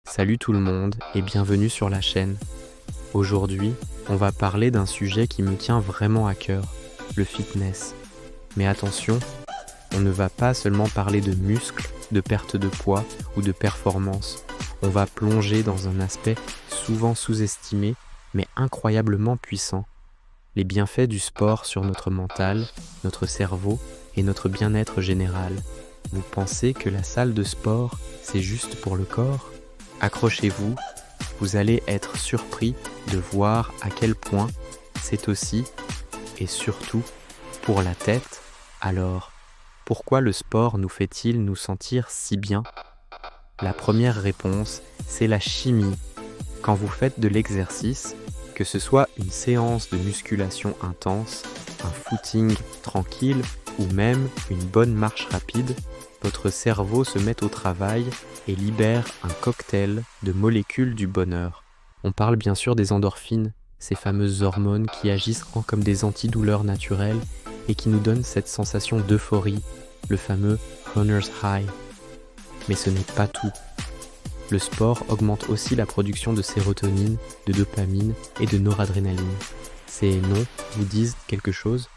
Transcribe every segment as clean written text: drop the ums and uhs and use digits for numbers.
Salut tout le monde et bienvenue sur la chaîne. Aujourd'hui, on va parler d'un sujet qui me tient vraiment à cœur, le fitness. Mais attention, on ne va pas seulement parler de muscles, de perte de poids ou de performance. On va plonger dans un aspect souvent sous-estimé, mais incroyablement puissant. Les bienfaits du sport sur notre mental, notre cerveau et notre bien-être général. Vous pensez que la salle de sport, c'est juste pour le corps ? Accrochez-vous, vous allez être surpris de voir à quel point c'est aussi, et surtout, pour la tête. Alors, pourquoi le sport nous fait-il nous sentir si bien ? La première réponse, c'est la chimie. Quand vous faites de l'exercice, que ce soit une séance de musculation intense, un footing tranquille ou même une bonne marche rapide, votre cerveau se met au travail et libère un cocktail de molécules du bonheur. On parle bien sûr des endorphines, ces fameuses hormones qui agissent comme des antidouleurs naturelles et qui nous donnent cette sensation d'euphorie, le fameux runner's high. Mais ce n'est pas tout. Le sport augmente aussi la production de sérotonine, de dopamine et de noradrénaline. Ces noms vous disent quelque chose ?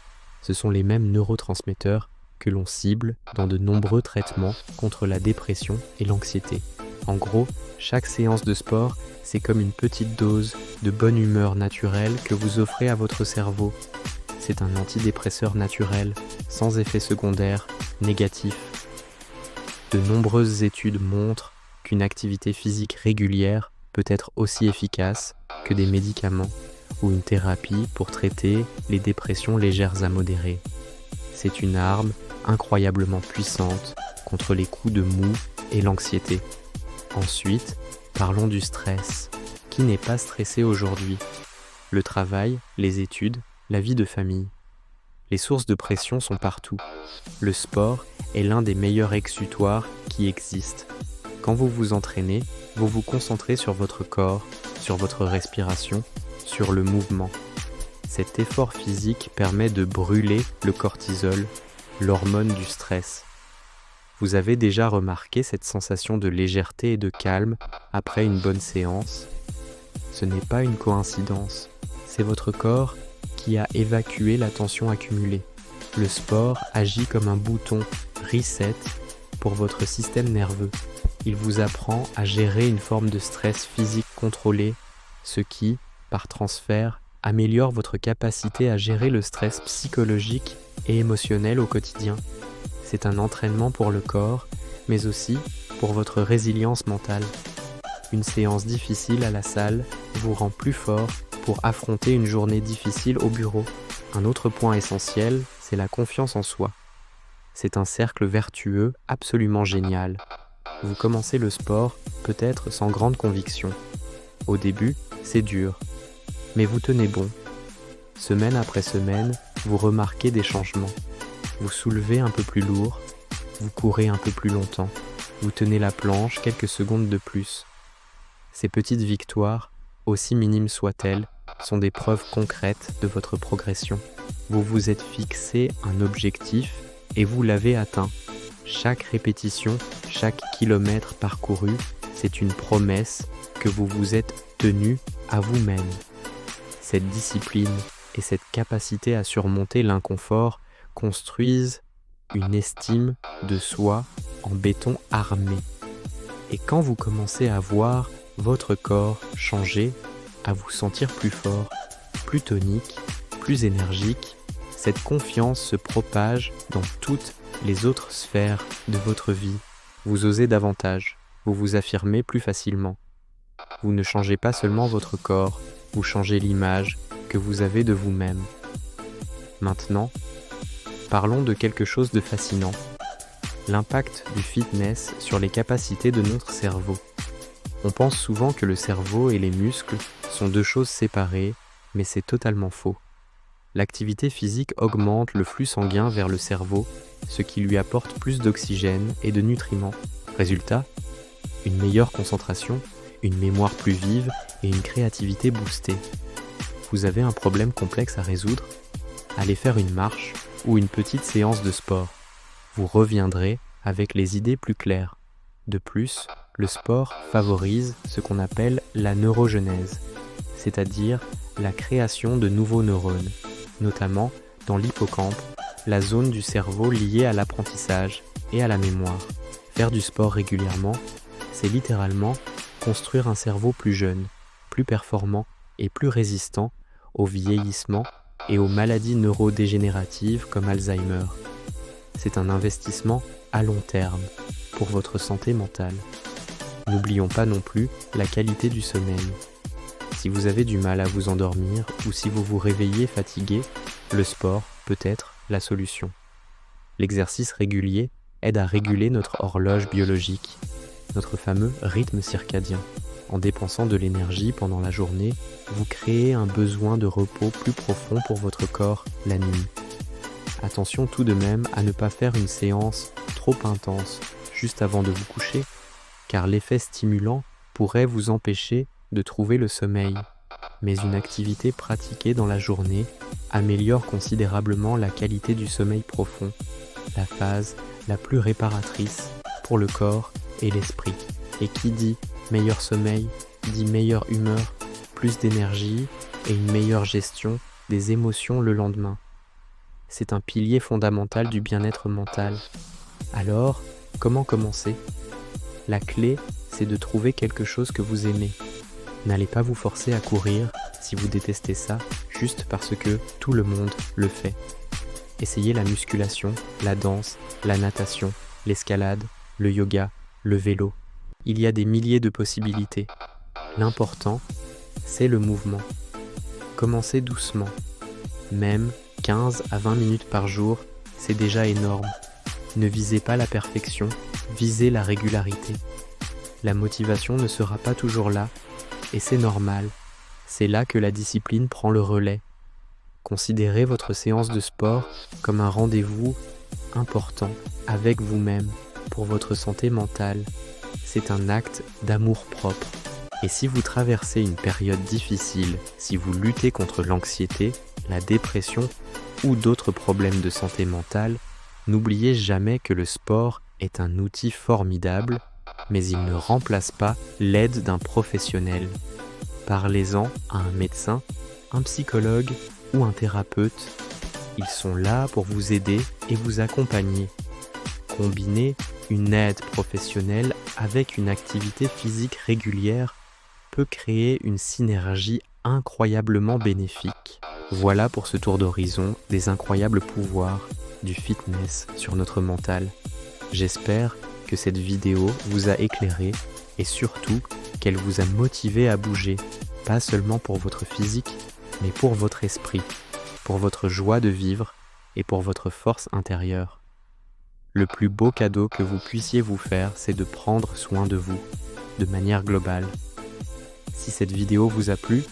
Ce sont les mêmes neurotransmetteurs que l'on cible dans de nombreux traitements contre la dépression et l'anxiété. En gros, chaque séance de sport, c'est comme une petite dose de bonne humeur naturelle que vous offrez à votre cerveau. C'est un antidépresseur naturel, sans effet secondaire, négatif. De nombreuses études montrent qu'une activité physique régulière peut être aussi efficace que des médicaments ou une thérapie pour traiter les dépressions légères à modérées. C'est une arme incroyablement puissante contre les coups de mou et l'anxiété. Ensuite, parlons du stress. Qui n'est pas stressé aujourd'hui ? Le travail, les études, la vie de famille. Les sources de pression sont partout. Le sport est l'un des meilleurs exutoires qui existent. Quand vous vous entraînez, vous vous concentrez sur votre corps, sur votre respiration, sur le mouvement. Cet effort physique permet de brûler le cortisol, l'hormone du stress. Vous avez déjà remarqué cette sensation de légèreté et de calme après une bonne séance ? Ce n'est pas une coïncidence, c'est votre corps qui a évacué la tension accumulée. Le sport agit comme un bouton reset pour votre système nerveux. Il vous apprend à gérer une forme de stress physique contrôlé, ce qui, par transfert, améliore votre capacité à gérer le stress psychologique et émotionnel au quotidien. C'est un entraînement pour le corps, mais aussi pour votre résilience mentale. Une séance difficile à la salle vous rend plus fort pour affronter une journée difficile au bureau. Un autre point essentiel, c'est la confiance en soi. C'est un cercle vertueux absolument génial. Vous commencez le sport peut-être sans grande conviction. Au début, c'est dur, mais vous tenez bon. Semaine après semaine, vous remarquez des changements. Vous soulevez un peu plus lourd, vous courez un peu plus longtemps, vous tenez la planche quelques secondes de plus. Ces petites victoires, aussi minimes soient-elles, sont des preuves concrètes de votre progression. Vous vous êtes fixé un objectif et vous l'avez atteint. Chaque répétition, chaque kilomètre parcouru, c'est une promesse que vous vous êtes tenu à vous-même. Cette discipline et cette capacité à surmonter l'inconfort construisent une estime de soi en béton armé. Et quand vous commencez à voir votre corps changer, à vous sentir plus fort, plus tonique, plus énergique, cette confiance se propage dans toutes les autres sphères de votre vie. Vous osez davantage, vous vous affirmez plus facilement. Vous ne changez pas seulement votre corps, vous changez l'image que vous avez de vous-même. Maintenant, parlons de quelque chose de fascinant. L'impact du fitness sur les capacités de notre cerveau. On pense souvent que le cerveau et les muscles sont deux choses séparées, mais c'est totalement faux. L'activité physique augmente le flux sanguin vers le cerveau, ce qui lui apporte plus d'oxygène et de nutriments. Résultat, une meilleure concentration, une mémoire plus vive et une créativité boostée. Vous avez un problème complexe à résoudre ? Allez faire une marche ou une petite séance de sport. Vous reviendrez avec les idées plus claires. De plus, Le sport favorise ce qu'on appelle la neurogenèse, c'est-à-dire la création de nouveaux neurones, notamment dans l'hippocampe, la zone du cerveau liée à l'apprentissage et à la mémoire. Faire du sport régulièrement, c'est littéralement construire un cerveau plus jeune, plus performant et plus résistant au vieillissement et aux maladies neurodégénératives comme Alzheimer. C'est un investissement à long terme pour votre santé mentale. N'oublions pas non plus la qualité du sommeil. Si vous avez du mal à vous endormir ou si vous vous réveillez fatigué, le sport peut être la solution. L'exercice régulier aide à réguler notre horloge biologique, notre fameux rythme circadien. En dépensant de l'énergie pendant la journée, vous créez un besoin de repos plus profond pour votre corps la nuit. Attention tout de même à ne pas faire une séance trop intense juste avant de vous coucher, car l'effet stimulant pourrait vous empêcher de trouver le sommeil. Mais une activité pratiquée dans la journée améliore considérablement la qualité du sommeil profond, la phase la plus réparatrice pour le corps et l'esprit. Et qui dit meilleur sommeil, dit meilleure humeur, plus d'énergie et une meilleure gestion des émotions le lendemain. C'est un pilier fondamental du bien-être mental. Alors, comment commencer ? La clé, c'est de trouver quelque chose que vous aimez. N'allez pas vous forcer à courir si vous détestez ça, juste parce que tout le monde le fait. Essayez la musculation, la danse, la natation, l'escalade, le yoga, le vélo. Il y a des milliers de possibilités. L'important, c'est le mouvement. Commencez doucement. Même 15 à 20 minutes par jour, c'est déjà énorme. Ne visez pas la perfection, visez la régularité. La motivation ne sera pas toujours là, et c'est normal. C'est là que la discipline prend le relais. Considérez votre séance de sport comme un rendez-vous important avec vous-même pour votre santé mentale. C'est un acte d'amour-propre. Et si vous traversez une période difficile, si vous luttez contre l'anxiété, la dépression ou d'autres problèmes de santé mentale, n'oubliez jamais que le sport est un outil formidable, mais il ne remplace pas l'aide d'un professionnel. Parlez-en à un médecin, un psychologue ou un thérapeute. Ils sont là pour vous aider et vous accompagner. Combiner une aide professionnelle avec une activité physique régulière peut créer une synergie incroyablement bénéfique. Voilà pour ce tour d'horizon des incroyables pouvoirs du fitness sur notre mental. J'espère que cette vidéo vous a éclairé et surtout qu'elle vous a motivé à bouger, pas seulement pour votre physique, mais pour votre esprit, pour votre joie de vivre et pour votre force intérieure. Le plus beau cadeau que vous puissiez vous faire, c'est de prendre soin de vous, de manière globale. Si cette vidéo vous a plu,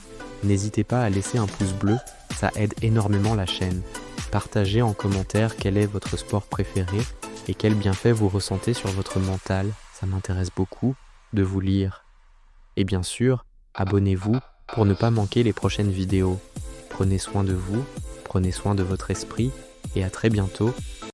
n'hésitez pas à laisser un pouce bleu, ça aide énormément la chaîne. Partagez en commentaire quel est votre sport préféré et quels bienfaits vous ressentez sur votre mental. Ça m'intéresse beaucoup de vous lire. Et bien sûr, abonnez-vous pour ne pas manquer les prochaines vidéos. Prenez soin de vous, prenez soin de votre esprit et à très bientôt